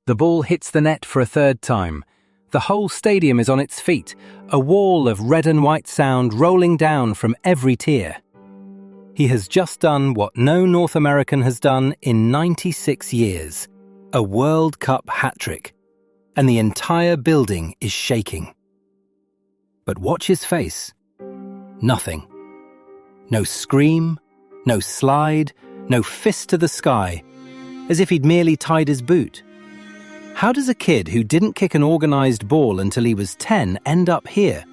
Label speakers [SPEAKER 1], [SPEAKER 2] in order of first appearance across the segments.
[SPEAKER 1] The ball hits the net for a third time. The whole stadium is on its feet, a wall of red and white sound rolling down from every tier. He has just done what no North American has done in 96 years, a World Cup hat-trick, and the entire building is shaking. But watch his face. Nothing. No scream, no slide, no fist to the sky, as if he'd merely tied his boot. How does a kid who didn't kick an organized ball until he was 10 end up here,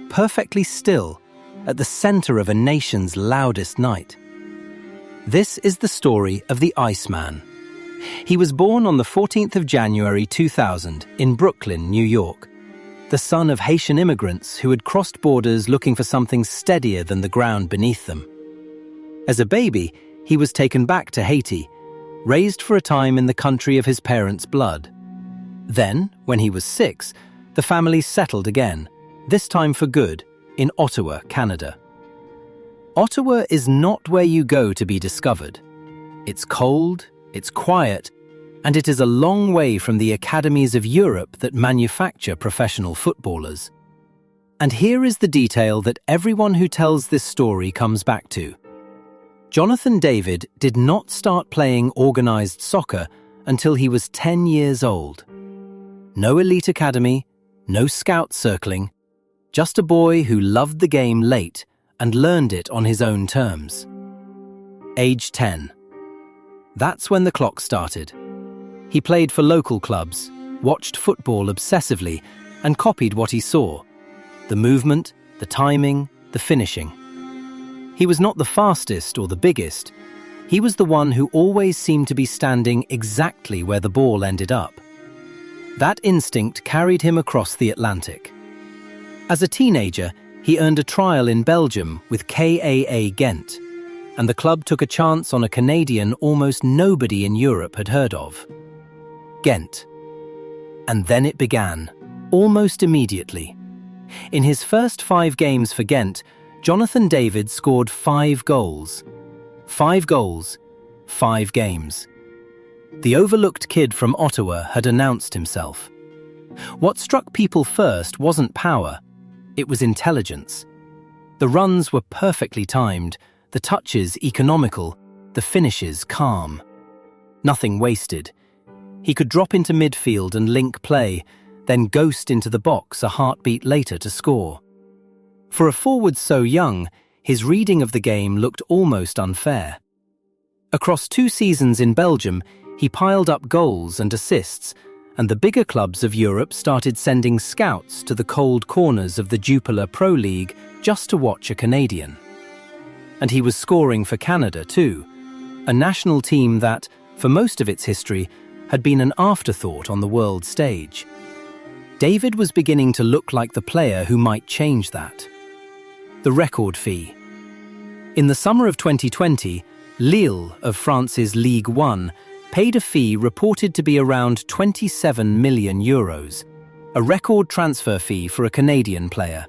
[SPEAKER 1] perfectly still, at the center of a nation's loudest night? This is the story of the Iceman. He was born on the 14th of January 2000 in Brooklyn, New York, the son of Haitian immigrants who had crossed borders looking for something steadier than the ground beneath them. As a baby, he was taken back to Haiti, raised for a time in the country of his parents' blood. Then, when he was 6, the family settled again, this time for good, in Ottawa, Canada. Ottawa is not where you go to be discovered. It's cold, it's quiet, and it is a long way from the academies of Europe that manufacture professional footballers. And here is the detail that everyone who tells this story comes back to. Jonathan David did not start playing organized soccer until he was 10 years old. No elite academy, no scout circling, just a boy who loved the game late and learned it on his own terms. Age 10. That's when the clock started. He played for local clubs, watched football obsessively, and copied what he saw. The movement, the timing, the finishing. He was not the fastest or the biggest. He was the one who always seemed to be standing exactly where the ball ended up. That instinct carried him across the Atlantic. As a teenager, he earned a trial in Belgium with KAA Ghent, and the club took a chance on a Canadian almost nobody in Europe had heard of. Ghent. And then it began, almost immediately. In his first 5 games for Ghent, Jonathan David scored 5 goals. 5 goals, 5 games. The overlooked kid from Ottawa had announced himself. What struck people first wasn't power, it was intelligence. The runs were perfectly timed, the touches economical, the finishes calm. Nothing wasted. He could drop into midfield and link play, then ghost into the box a heartbeat later to score. For a forward so young, his reading of the game looked almost unfair. Across 2 seasons in Belgium, he piled up goals and assists, and the bigger clubs of Europe started sending scouts to the cold corners of the Jupiler Pro League just to watch a Canadian. And he was scoring for Canada too, a national team that, for most of its history, had been an afterthought on the world stage. David was beginning to look like the player who might change that. The record fee. In the summer of 2020, Lille of France's Ligue 1 paid a fee reported to be around 27 million euros, a record transfer fee for a Canadian player,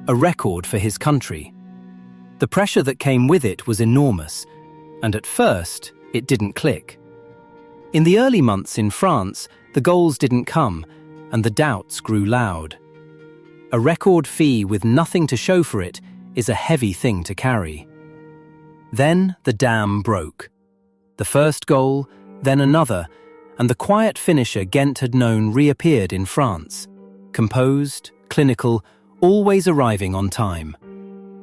[SPEAKER 1] a record for his country. The pressure that came with it was enormous, and at first, it didn't click. In the early months in France, the goals didn't come, and the doubts grew loud. A record fee with nothing to show for it is a heavy thing to carry. Then the dam broke. The first goal, then another, and the quiet finisher Ghent had known reappeared in France, composed, clinical, always arriving on time.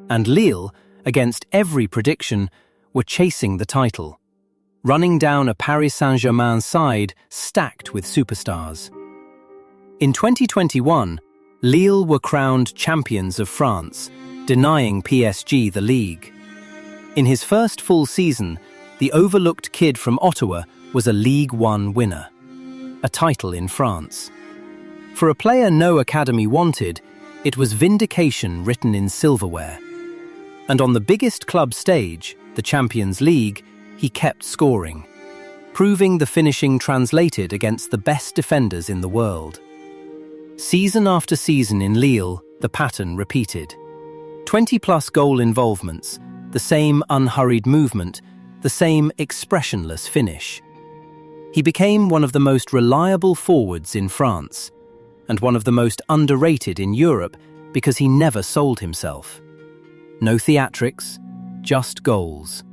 [SPEAKER 1] And Lille, against every prediction, were chasing the title, running down a Paris Saint-Germain side stacked with superstars. In 2021, Lille were crowned champions of France, denying PSG the league. In his first full season, the overlooked kid from Ottawa was a Ligue 1 winner, a title in France. For a player no academy wanted, it was vindication written in silverware. And on the biggest club stage, the Champions League, he kept scoring, proving the finishing translated against the best defenders in the world. Season after season in Lille, the pattern repeated. 20-plus goal involvements, the same unhurried movement, the same expressionless finish. He became one of the most reliable forwards in France, and one of the most underrated in Europe because he never sold himself. No theatrics, just goals.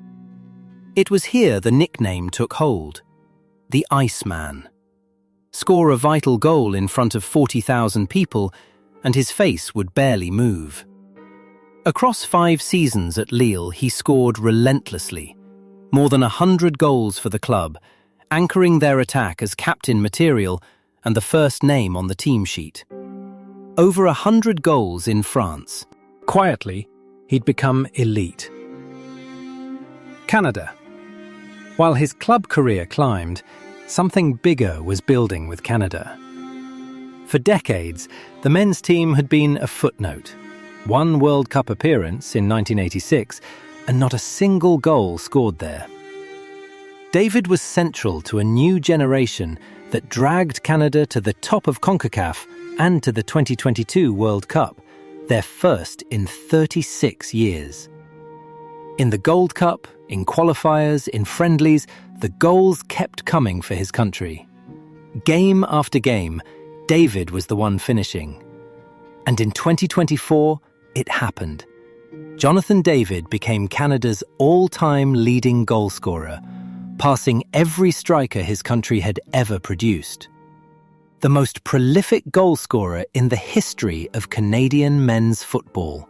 [SPEAKER 1] It was here the nickname took hold, the Iceman. Score a vital goal in front of 40,000 people, and his face would barely move. Across 5 seasons at Lille, he scored relentlessly, more than 100 goals for the club, anchoring their attack as captain material and the first name on the team sheet. Over 100 goals in France. Quietly, he'd become elite. Canada. While his club career climbed, something bigger was building with Canada. For decades, the men's team had been a footnote. One World Cup appearance in 1986, and not a single goal scored there. David was central to a new generation that dragged Canada to the top of CONCACAF and to the 2022 World Cup, their first in 36 years. In the Gold Cup, in qualifiers, in friendlies, the goals kept coming for his country. Game after game, David was the one finishing. And in 2024, it happened. Jonathan David became Canada's all-time leading goalscorer, passing every striker his country had ever produced. The most prolific goalscorer in the history of Canadian men's football.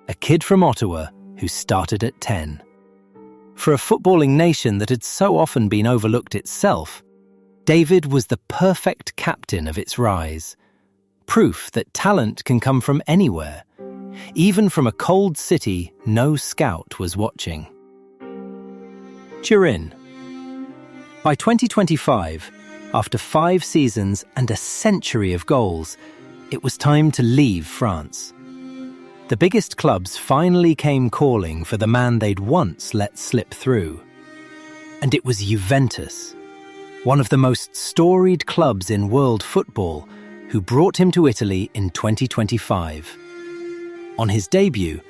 [SPEAKER 1] A kid from Ottawa who started at 10. For a footballing nation that had so often been overlooked itself, David was the perfect captain of its rise. Proof that talent can come from anywhere. Even from a cold city, no scout was watching. Turin. By 2025, after 5 seasons and a century of goals, it was time to leave France. The biggest clubs finally came calling for the man they'd once let slip through. And it was Juventus, one of the most storied clubs in world football, who brought him to Italy in 2025. On his debut,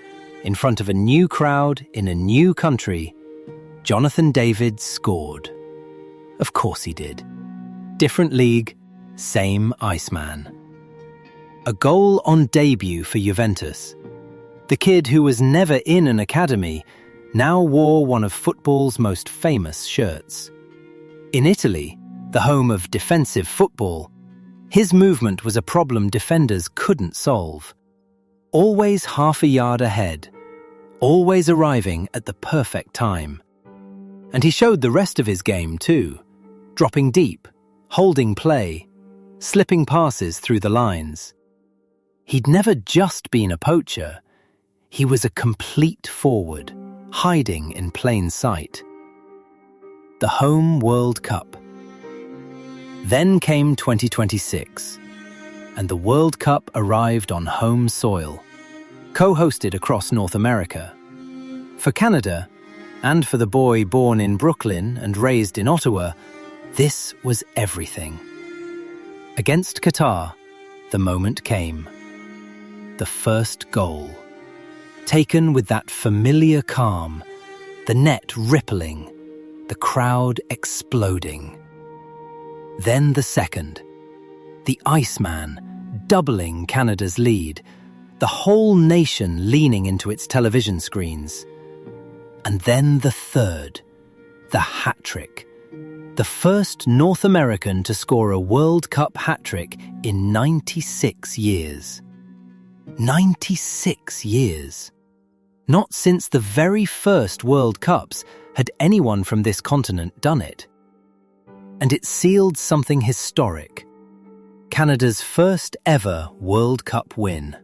[SPEAKER 1] in front of a new crowd in a new country, Jonathan David scored. Of course he did. Different league, same Iceman. A goal on debut for Juventus. The kid who was never in an academy now wore one of football's most famous shirts. In Italy, the home of defensive football, his movement was a problem defenders couldn't solve. Always half a yard ahead, always arriving at the perfect time. And he showed the rest of his game too, dropping deep, holding play, slipping passes through the lines. He'd never just been a poacher. He was a complete forward, hiding in plain sight. The home World Cup. Then came 2026, and the World Cup arrived on home soil, co-hosted across North America. For Canada, and for the boy born in Brooklyn and raised in Ottawa, this was everything. Against Qatar, the moment came. The first goal. Taken with that familiar calm, the net rippling, the crowd exploding. Then the second. The Iceman, doubling Canada's lead, the whole nation leaning into its television screens. And then the third, the hat-trick. The first North American to score a World Cup hat-trick in 96 years. 96 years. Not since the very first World Cups had anyone from this continent done it. And it sealed something historic. Canada's first ever World Cup win.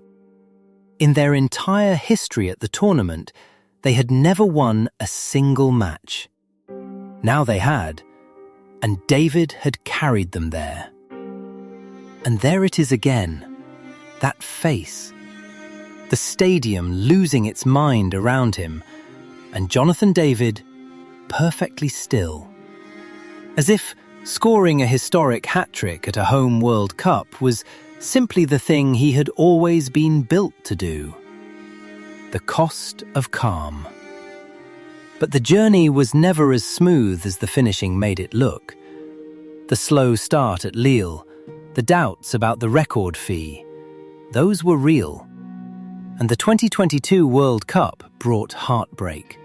[SPEAKER 1] In their entire history at the tournament, they had never won a single match. Now they had, and David had carried them there. And there it is again, that face. The stadium losing its mind around him, and Jonathan David perfectly still. As if scoring a historic hat-trick at a home World Cup was simply the thing he had always been built to do. The cost of calm. But the journey was never as smooth as the finishing made it look. The slow start at Lille, the doubts about the record fee, those were real. And the 2022 World Cup brought heartbreak.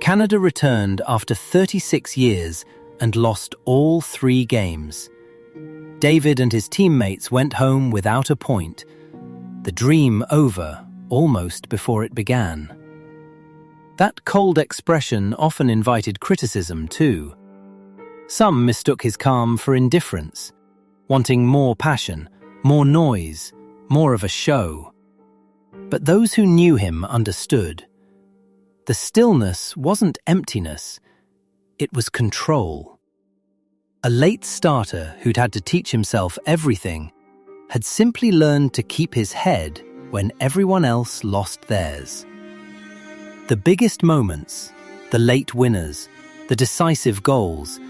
[SPEAKER 1] Canada returned after 36 years and lost all 3 games. David and his teammates went home without a point, the dream over almost before it began. That cold expression often invited criticism too. Some mistook his calm for indifference, wanting more passion, more noise, more of a show. But those who knew him understood. The stillness wasn't emptiness, it was control. A late starter who'd had to teach himself everything had simply learned to keep his head when everyone else lost theirs. The biggest moments, the late winners, the decisive goals,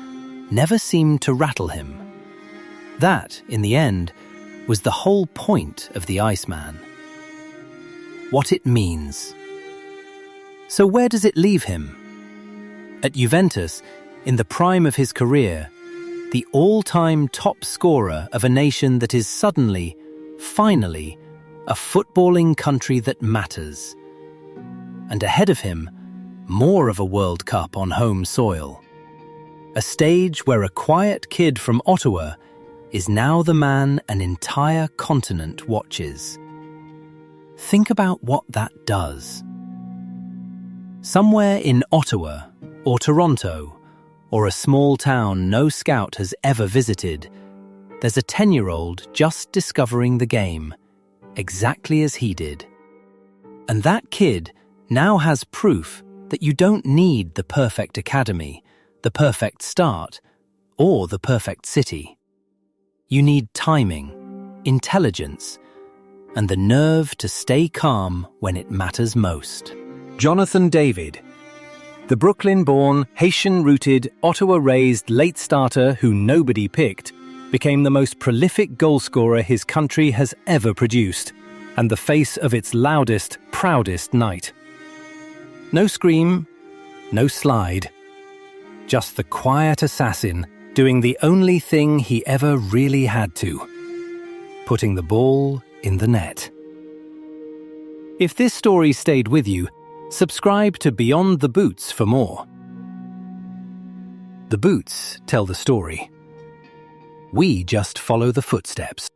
[SPEAKER 1] never seemed to rattle him. That, in the end, was the whole point of the Iceman. What it means. So where does it leave him? At Juventus, in the prime of his career, the all-time top scorer of a nation that is suddenly, finally, a footballing country that matters. And ahead of him, more of a World Cup on home soil. A stage where a quiet kid from Ottawa is now the man an entire continent watches. Think about what that does. Somewhere in Ottawa, or Toronto, or a small town no scout has ever visited, there's a 10-year-old just discovering the game, exactly as he did. And that kid now has proof that you don't need the perfect academy, the perfect start, or the perfect city. You need timing, intelligence, and the nerve to stay calm when it matters most.
[SPEAKER 2] Jonathan David, the Brooklyn-born, Haitian-rooted, Ottawa-raised late starter who nobody picked, became the most prolific goalscorer his country has ever produced, and the face of its loudest, proudest night. No scream, no slide. Just the quiet assassin doing the only thing he ever really had to, putting the ball in the net. If this story stayed with you, subscribe to Beyond the Boots for more. The boots tell the story. We just follow the footsteps.